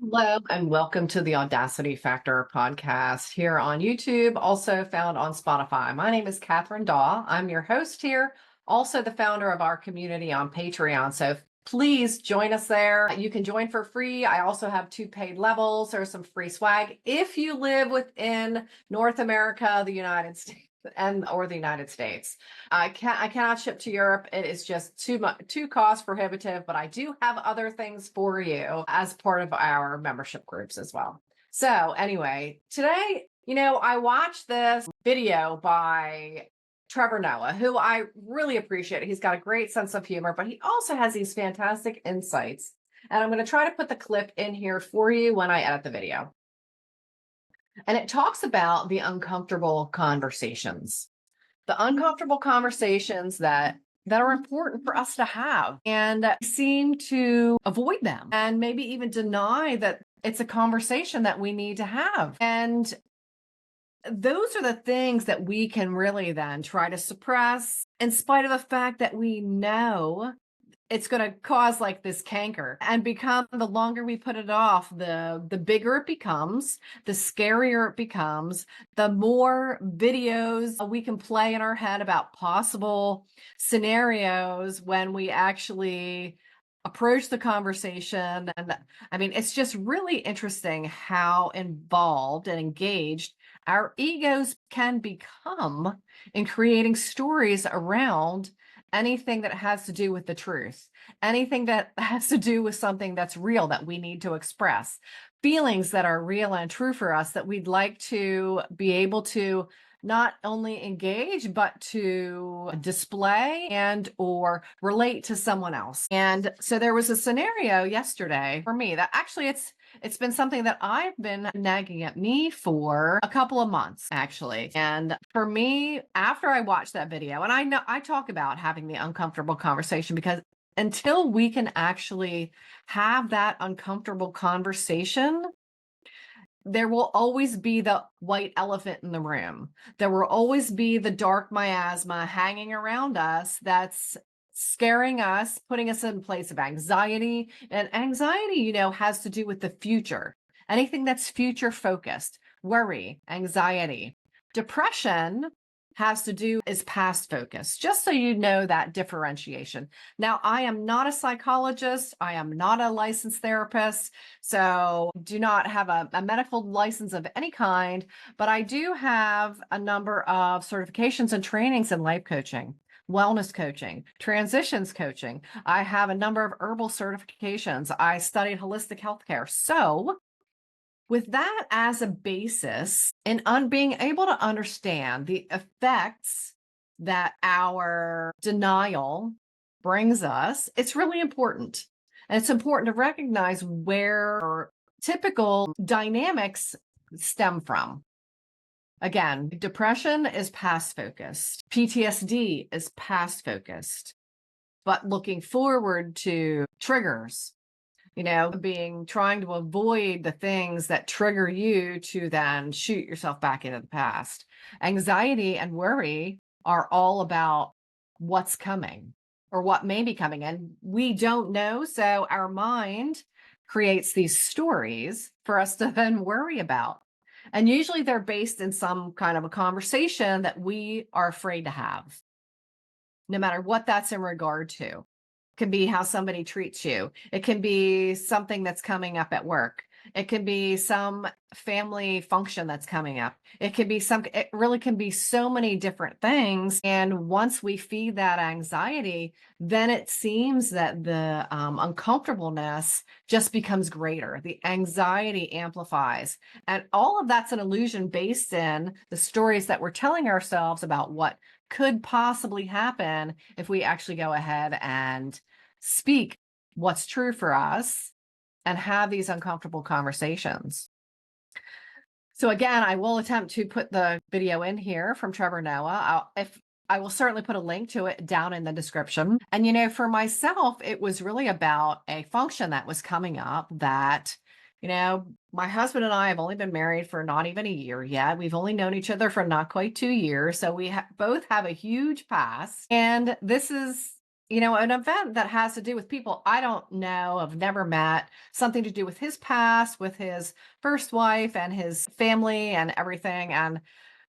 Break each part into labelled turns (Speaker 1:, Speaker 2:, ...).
Speaker 1: Hello and welcome to the Audacity Factor podcast here on YouTube, also found on Spotify. My name is Kathryn Daw. I'm your host here, also the founder of our community on Patreon. So please join us there. You can join for free. I also have 2 paid levels. There's some free swag if you live within North America, the United States. Or the United States. I cannot ship to Europe. It is just too cost prohibitive, but I do have other things for you as part of our membership groups as well. So anyway, today, I watched this video by Trevor Noah, who I really appreciate. He's got a great sense of humor, but he also has these fantastic insights. And I'm going to try to put the clip in here for you when I edit the video. And it talks about the uncomfortable conversations, that are important for us to have, and seem to avoid them and maybe even deny that it's a conversation that we need to have. And those are the things that we can really then try to suppress in spite of the fact that we know it's going to cause like this canker and become, the longer we put it off, the bigger it becomes, the scarier it becomes, the more videos we can play in our head about possible scenarios when we actually approach the conversation. And I mean, it's just really interesting how involved and engaged our egos can become in creating stories around anything that has to do with the truth, anything that has to do with something that's real that we need to express, feelings that are real and true for us that we'd like to be able to not only engage, but to display and or relate to someone else. And so there was a scenario yesterday for me that actually it's been something that I've been nagging at me for a couple of months, actually. And for me, after I watched that video, and I know I talk about having the uncomfortable conversation, because until we can actually have that uncomfortable conversation, there will always be the white elephant in the room. There will always be the dark miasma hanging around us that's scaring us, putting us in a place of anxiety. And anxiety, has to do with the future. Anything that's future focused, worry, anxiety. Depression has to do is past focus, just so you know that differentiation. Now, I am not a psychologist. I am not a licensed therapist. So do not have a medical license of any kind, but I do have a number of certifications and trainings in life coaching, wellness coaching, transitions coaching. I have a number of herbal certifications. I studied holistic healthcare. So with that as a basis, and on being able to understand the effects that our denial brings us, it's really important. And it's important to recognize where typical dynamics stem from. Again, depression is past focused. PTSD is past focused. But looking forward to triggers, trying to avoid the things that trigger you to then shoot yourself back into the past. Anxiety and worry are all about what's coming or what may be coming, and we don't know. So our mind creates these stories for us to then worry about. And usually they're based in some kind of a conversation that we are afraid to have, no matter what that's in regard to. Can be how somebody treats you. It can be something that's coming up at work. It can be some family function that's coming up. It really can be so many different things. And once we feed that anxiety, then it seems that the uncomfortableness just becomes greater. The anxiety amplifies. And all of that's an illusion based in the stories that we're telling ourselves about what could possibly happen if we actually go ahead and speak what's true for us and have these uncomfortable conversations. So again, I will attempt to put the video in here from Trevor Noah. I will certainly put a link to it down in the description. And for myself, it was really about a function that was coming up that my husband and I have only been married for not even a year yet. We've only known each other for not quite 2 years. So we both have a huge past. And this is, an event that has to do with people I don't know, have never met, something to do with his past, with his first wife and his family and everything. And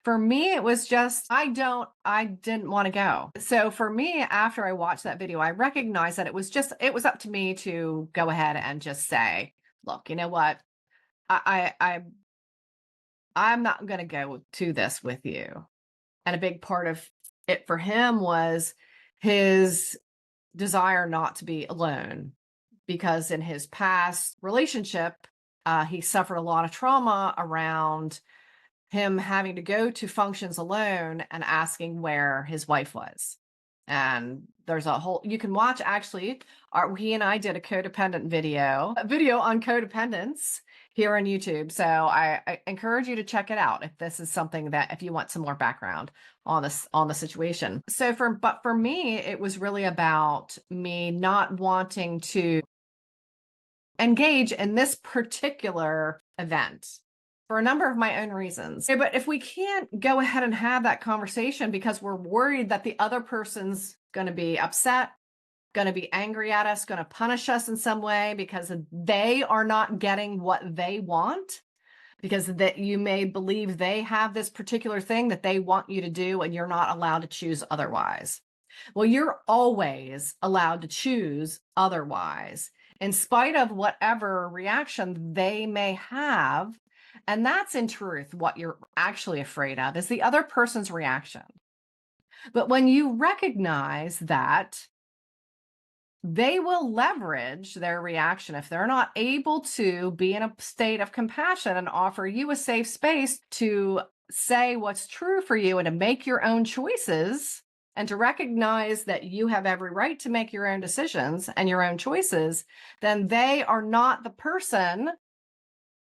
Speaker 1: for me, it was just, I didn't want to go. So for me, after I watched that video, I recognized that it was up to me to go ahead and just say, look, you know what? I'm not going to go to this with you. And a big part of it for him was his desire not to be alone, because in his past relationship, he suffered a lot of trauma around him having to go to functions alone and asking where his wife was. And there's a whole, you can watch actually, he and I did a video on codependence here on YouTube. So I encourage you to check it out if this is something that, if you want some more background on this, on the situation. But for me, it was really about me not wanting to engage in this particular event for a number of my own reasons. But if we can't go ahead and have that conversation because we're worried that the other person's going to be upset, going to be angry at us, going to punish us in some way because they are not getting what they want, because that you may believe they have this particular thing that they want you to do and you're not allowed to choose otherwise. Well, you're always allowed to choose otherwise, in spite of whatever reaction they may have. And that's in truth what you're actually afraid of, is the other person's reaction. But when you recognize that they will leverage their reaction if they're not able to be in a state of compassion and offer you a safe space to say what's true for you and to make your own choices, and to recognize that you have every right to make your own decisions and your own choices, then they are not the person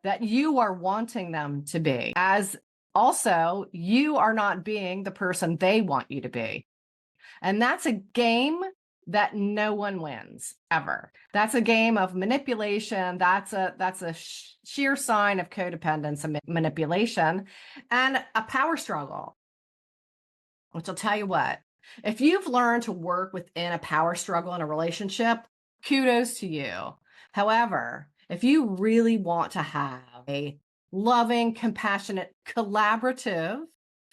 Speaker 1: that you are wanting them to be. As also, you are not being the person they want you to be. And that's a game that no one wins ever. That's a game of manipulation. That's a sheer sign of codependence and manipulation, and a power struggle, which I'll tell you what, if you've learned to work within a power struggle in a relationship, kudos to you. However, if you really want to have a loving, compassionate, collaborative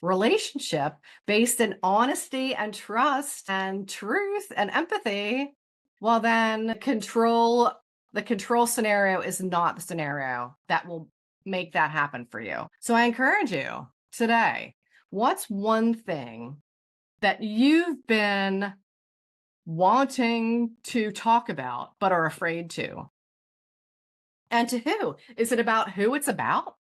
Speaker 1: relationship based in honesty and trust and truth and empathy, well, then the control scenario is not the scenario that will make that happen for you. So I encourage you today, what's one thing that you've been wanting to talk about but are afraid to? And to who? Is it about who it's about?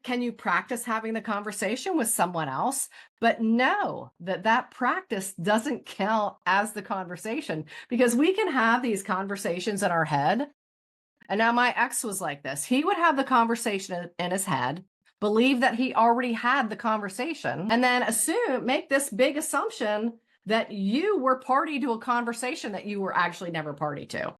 Speaker 1: Can you practice having the conversation with someone else? But know that that practice doesn't count as the conversation, because we can have these conversations in our head. And now my ex was like this. He would have the conversation in his head, believe that he already had the conversation, and then make this big assumption that you were party to a conversation that you were actually never party to.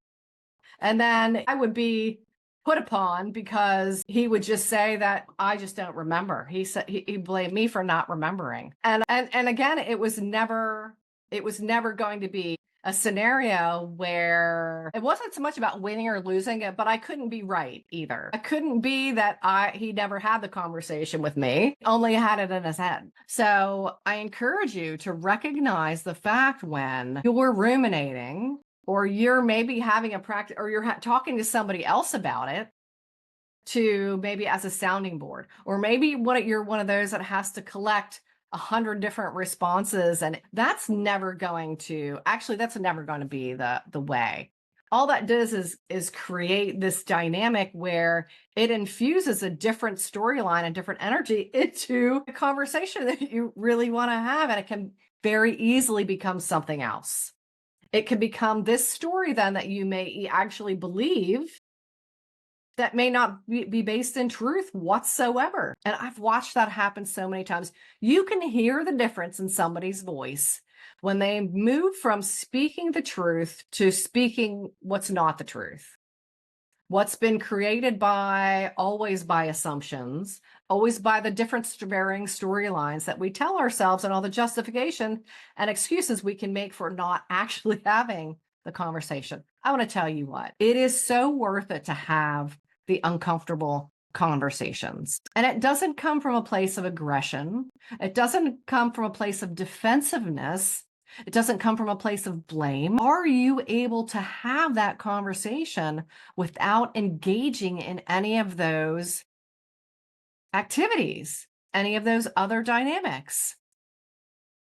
Speaker 1: And then I would be put upon because he would just say that I just don't remember. He said he blamed me for not remembering. And again, it was never going to be a scenario where it wasn't so much about winning or losing it, but I couldn't be right either. I couldn't be that he never had the conversation with me, only had it in his head. So I encourage you to recognize the fact when you're ruminating, or you're maybe having a practice, or you're talking to somebody else about it, to maybe as a sounding board, or maybe you're one of those that has to collect 100 different responses, and that's never going to be the way. All that does is create this dynamic where it infuses a different storyline and different energy into a conversation that you really want to have, and it can very easily become something else. It can become this story then that you may actually believe that may not be based in truth whatsoever. And I've watched that happen so many times. You can hear the difference in somebody's voice when they move from speaking the truth to speaking what's not the truth. What's been created by always by assumptions, always by the different varying storylines that we tell ourselves and all the justification and excuses we can make for not actually having the conversation. I want to tell you what, it is so worth it to have the uncomfortable conversations. And it doesn't come from a place of aggression. It doesn't come from a place of defensiveness. It doesn't come from a place of blame. Are you able to have that conversation without engaging in any of those activities, any of those other dynamics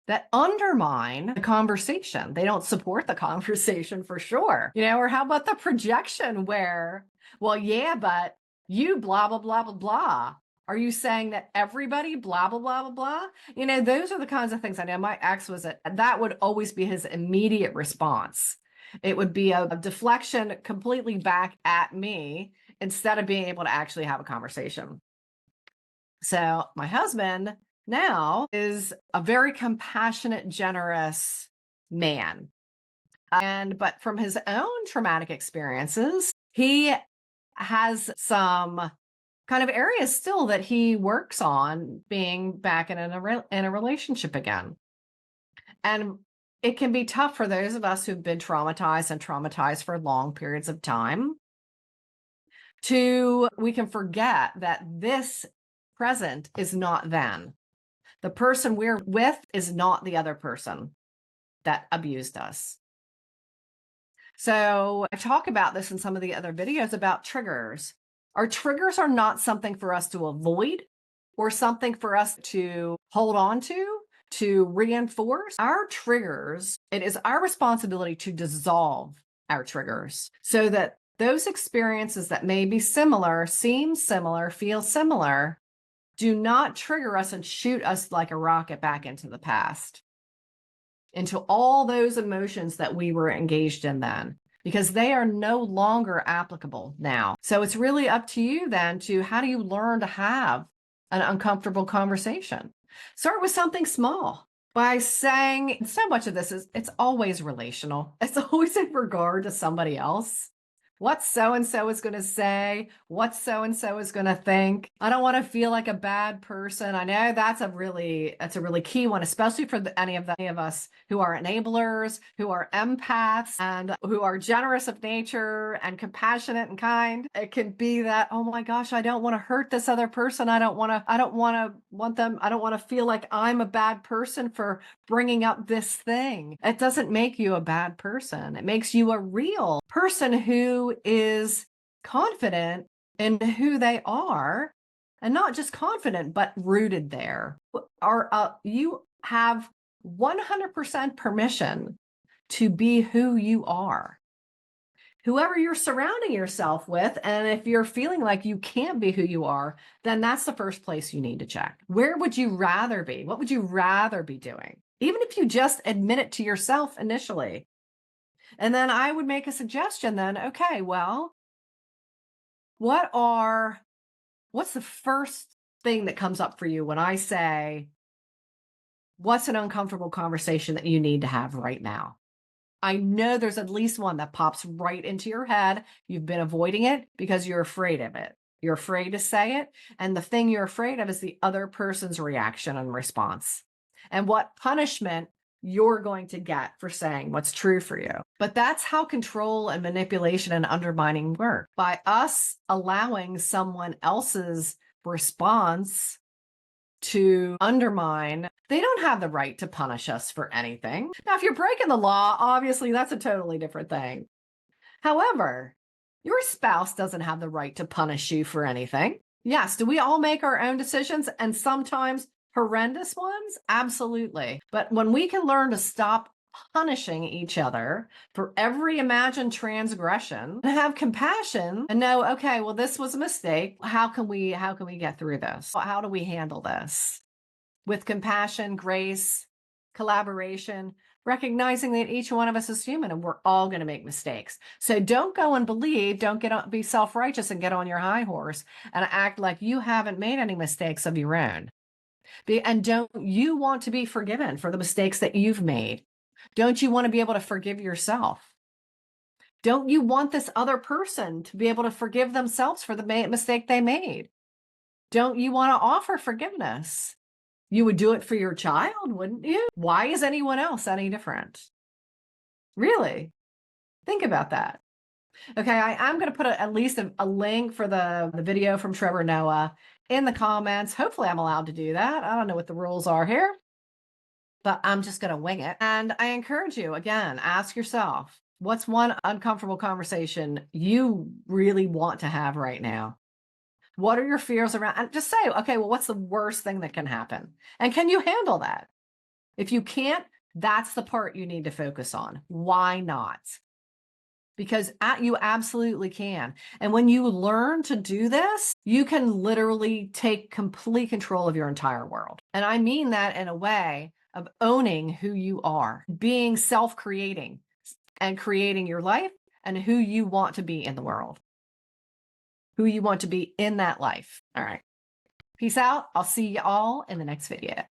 Speaker 1: that undermine the conversation? They don't support the conversation for sure. Or how about the projection where, well, yeah, but you blah, blah, blah, blah, blah. Are you saying that everybody blah, blah, blah, blah, blah? Those are the kinds of things. I know my ex that would always be his immediate response. It would be a deflection completely back at me instead of being able to actually have a conversation. So my husband now is a very compassionate, generous man. But from his own traumatic experiences, he has some kind of areas still that he works on being back in a relationship again. And it can be tough for those of us who've been traumatized for long periods of time. We can forget that this present is not then. The person we're with is not the other person that abused us. So I talk about this in some of the other videos about triggers. Our triggers are not something for us to avoid or something for us to hold on to reinforce. Our triggers, it is our responsibility to dissolve our triggers so that those experiences that may be similar, seem similar, feel similar, do not trigger us and shoot us like a rocket back into the past, into all those emotions that we were engaged in then, because they are no longer applicable now. So it's really up to you then to how do you learn to have an uncomfortable conversation? Start with something small by saying, so much of this it's always relational. It's always in regard to somebody else. What so-and-so is going to say, what so-and-so is going to think. I don't want to feel like a bad person. I know that's a really key one, especially for any of us who are enablers, who are empaths, and who are generous of nature and compassionate and kind. It can be that, oh my gosh, I don't want to hurt this other person. I don't want to feel like I'm a bad person for bringing up this thing. It doesn't make you a bad person. It makes you a real person who is confident in who they are, and not just confident, but rooted there. You have 100% permission to be who you are. Whoever you're surrounding yourself with, and if you're feeling like you can't be who you are, then that's the first place you need to check. Where would you rather be? What would you rather be doing? Even if you just admit it to yourself initially. And then I would make a suggestion then, okay, well, what's the first thing that comes up for you when I say, what's an uncomfortable conversation that you need to have right now? I know there's at least one that pops right into your head. You've been avoiding it because you're afraid of it. You're afraid to say it. And the thing you're afraid of is the other person's reaction and response, and what punishment you're going to get for saying what's true for you. But that's how control and manipulation and undermining work. By us allowing someone else's response to undermine, they don't have the right to punish us for anything. Now, if you're breaking the law, obviously that's a totally different thing. However, your spouse doesn't have the right to punish you for anything. Yes, do we all make our own decisions, and sometimes horrendous ones? Absolutely. But when we can learn to stop punishing each other for every imagined transgression and have compassion and know, okay, well, this was a mistake. How can we get through this? How do we handle this? With compassion, grace, collaboration, recognizing that each one of us is human and we're all going to make mistakes. So don't go and be self-righteous and get on your high horse and act like you haven't made any mistakes of your own. And don't you want to be forgiven for the mistakes that you've made? Don't you want to be able to forgive yourself? Don't you want this other person to be able to forgive themselves for the mistake they made? Don't you want to offer forgiveness? You would do it for your child, wouldn't you? Why is anyone else any different? Really? Think about that. Okay, I'm going to put at least a link for the video from Trevor Noah in the comments. Hopefully I'm allowed to do that. I don't know what the rules are here, but I'm just going to wing it. And I encourage you, again, ask yourself, what's one uncomfortable conversation you really want to have right now? What are your fears around? And just say, okay, well, what's the worst thing that can happen? And can you handle that? If you can't, that's the part you need to focus on. Why not? Because you absolutely can. And when you learn to do this, you can literally take complete control of your entire world. And I mean that in a way of owning who you are, being self-creating and creating your life and who you want to be in the world, who you want to be in that life. All right. Peace out. I'll see you all in the next video.